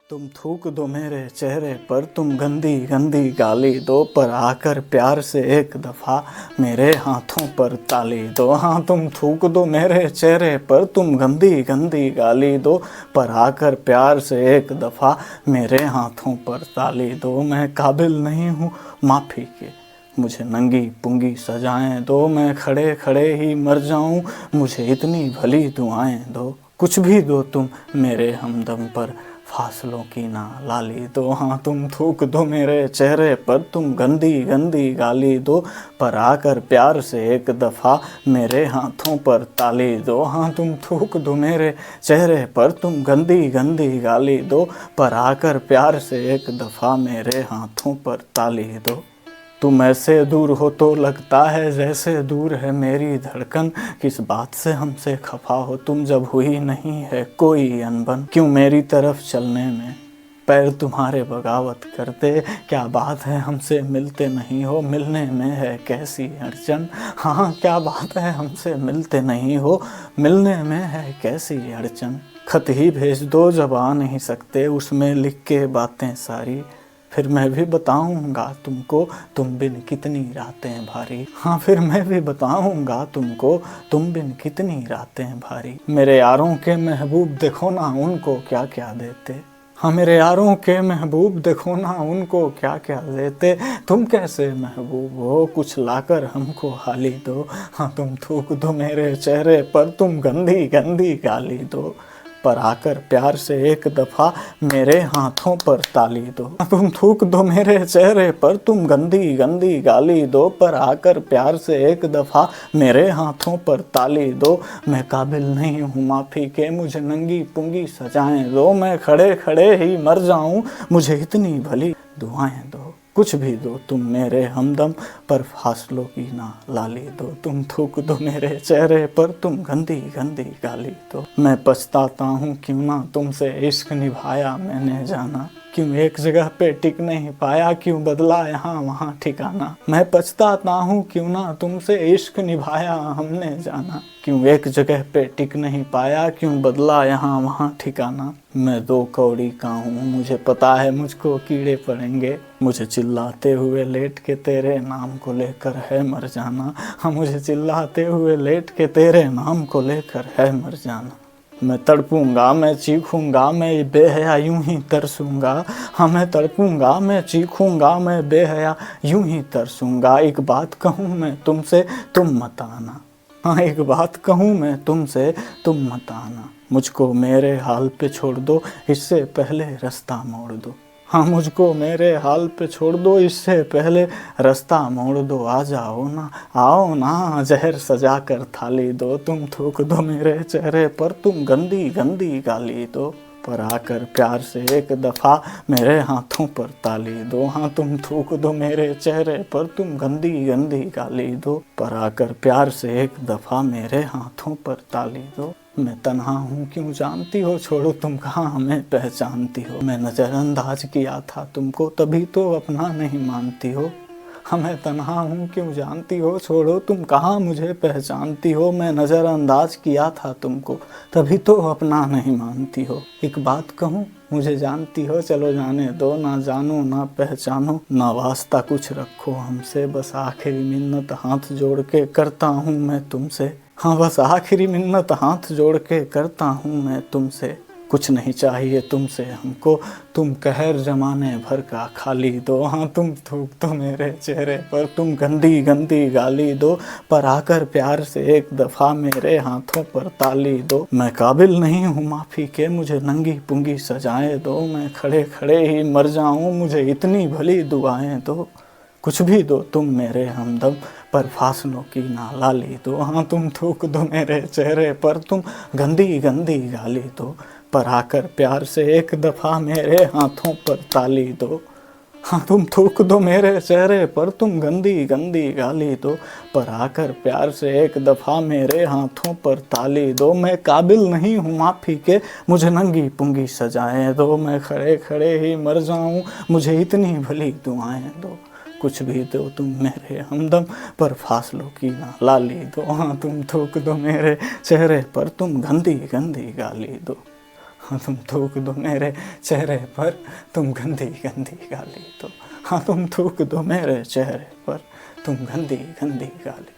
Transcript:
तुम थूक दो मेरे चेहरे पर, तुम गंदी गंदी गाली दो, पर आकर प्यार से एक दफ़ा मेरे हाथों पर ताली दो। हाँ, तुम थूक दो मेरे चेहरे पर, तुम गंदी गंदी गाली दो, पर आकर प्यार से एक दफ़ा मेरे हाथों पर ताली दो। मैं काबिल नहीं हूँ माफ़ी के, मुझे नंगी पुंगी सजाएं दो, मैं खड़े खड़े ही मर जाऊं, मुझे इतनी भली दुआएं दो। कुछ भी दो तुम मेरे हमदम पर, फासलों की ना लाली दो। हाँ, तुम थूक दो मेरे चेहरे पर, तुम गंदी गंदी गाली दो, पर आकर प्यार से एक दफ़ा मेरे हाथों पर ताली दो। हाँ, तुम थूक दो मेरे चेहरे पर, तुम गंदी गंदी गाली दो, पर आकर प्यार से एक दफ़ा मेरे हाथों पर ताली दो। तुम ऐसे दूर हो तो लगता है जैसे दूर है मेरी धड़कन, किस बात से हमसे खफा हो तुम जब हुई नहीं है कोई अनबन। क्यों मेरी तरफ चलने में पैर तुम्हारे बगावत करते, क्या बात है हमसे मिलते नहीं हो, मिलने में है कैसी अड़चन। हाँ, क्या बात है हमसे मिलते नहीं हो, मिलने में है कैसी अड़चन। खत ही भेज दो जब आ नहीं सकते, उसमें लिख के बातें सारी, फिर मैं भी बताऊंगा तुमको तुम बिन कितनी रातें भारी। हाँ, फिर मैं भी बताऊंगा तुमको तुम बिन कितनी रातें भारी। मेरे यारों के महबूब देखो ना उनको क्या क्या देते। हाँ, मेरे यारों के महबूब देखो ना उनको क्या क्या देते। तुम कैसे महबूब हो, कुछ लाकर हमको हाली दो। हाँ, तुम थूक दो मेरे चेहरे पर, तुम गंदी गंदी गाली दो, पर आकर प्यार से एक दफ़ा मेरे हाथों पर ताली दो। तुम थूक दो मेरे चेहरे पर, तुम गंदी गंदी गाली दो, पर आकर प्यार से एक दफ़ा मेरे हाथों पर ताली दो। मैं काबिल नहीं हूँ माफ़ी के, मुझे नंगी पुंगी सजाएं दो, मैं खड़े खड़े ही मर जाऊं, मुझे इतनी भली दुआएं दो। कुछ भी दो तुम मेरे हमदम पर, फासलों की ना लाली दो। तुम थूक दो मेरे चेहरे पर, तुम गंदी गंदी गाली दो। मैं पछताता हूँ क्यों ना तुमसे इश्क निभाया मैंने जाना, क्यों एक जगह पे टिक नहीं पाया, क्यों बदला यहाँ वहाँ ठिकाना। मैं पछताता हूँ क्यों ना तुमसे इश्क निभाया हमने जाना, क्यों एक जगह पे टिक नहीं पाया, क्यों बदला यहाँ वहाँ ठिकाना। मैं दो कौड़ी का हूँ, मुझे पता है मुझको कीड़े पड़ेंगे, मुझे चिल्लाते हुए लेट के तेरे नाम को लेकर है मर जाना। हाँ, मुझे चिल्लाते हुए लेट के तेरे नाम को लेकर है मर जाना। मैं तड़पूंगा, मैं चीखूंगा, मैं बेहया यूं ही तरसूंगा। हाँ, मैं तड़पूंगा, मैं चीखूंगा, मैं बेहया यूं ही तरसूंगा। एक बात कहूँ मैं तुमसे तुम मत आना। हाँ, एक बात कहूँ मैं तुमसे तुम मत आना। मुझको मेरे हाल पे छोड़ दो, इससे पहले रास्ता मोड़ दो। हाँ, मुझको मेरे हाल पे छोड़ दो, इससे पहले रास्ता मोड़ दो। आ जाओ ना, आओ ना, जहर सजा कर थाली दो। तुम थूक दो मेरे चेहरे पर, तुम गंदी गंदी गाली दो, पर आकर प्यार से एक दफ़ा मेरे हाथों पर ताली दो। हाँ, तुम थूक दो मेरे चेहरे पर, तुम गंदी गंदी गाली दो, पर आकर प्यार से एक दफ़ा मेरे हाथों पर ताली दो। मैं तन्हा हूँ क्यों जानती हो, छोड़ो तुम कहाँ हमें पहचानती हो। मैं नज़रअंदाज किया था तुमको, तभी तो अपना नहीं मानती हो। हाँ, मैं तन्हा हूँ क्यों जानती हो, छोड़ो तुम कहाँ मुझे पहचानती हो। मैं नज़रअंदाज किया था तुमको, तभी तो अपना नहीं मानती हो। एक बात कहूँ, मुझे जानती हो, चलो जाने दो, ना जानो ना पहचानो, ना वास्ता कुछ रखो हमसे, बस आखिरी मिन्नत हाथ जोड़ के करता हूँ मैं तुमसे। हाँ, बस आखिरी मिन्नत हाथ जोड़ के करता हूँ मैं तुमसे। कुछ नहीं चाहिए तुमसे हमको, तुम कहर जमाने भर का खाली दो। हाँ, तुम थूक दो मेरे चेहरे पर, तुम गंदी गंदी गाली दो, पर आकर प्यार से एक दफ़ा मेरे हाथों पर ताली दो। मैं काबिल नहीं हूँ माफ़ी के, मुझे नंगी पुंगी सजाएं दो, मैं खड़े खड़े ही मर जाऊँ, मुझे इतनी भली दुआएं दो। कुछ भी दो तुम मेरे हमदम पर, फासलों की ना लाली दो। हाँ, तुम थूक दो मेरे चेहरे पर, तुम गंदी गंदी गाली दो, पर आकर प्यार से एक दफ़ा मेरे हाथों पर ताली दो। हाँ, तुम थूक दो मेरे चेहरे पर, तुम गंदी गंदी गाली दो, पर आकर प्यार से एक दफ़ा मेरे हाथों पर ताली दो। मैं काबिल नहीं हूँ माफ़ी के, मुझे नंगी पुंगी सजाएं दो, मैं खड़े खड़े ही मर जाऊँ, मुझे इतनी भली दुआएं दो। कुछ भी दो तुम मेरे हमदम पर, फासलों की ना लाली दो। हाँ, तुम थूक दो मेरे चेहरे पर, तुम गंदी गंदी गाली दो। हाँ तुम थूक दो मेरे चेहरे पर तुम गंदी गंदी गाली तो, हाँ तुम थूक दो मेरे चेहरे पर तुम गंदी गंदी गाली।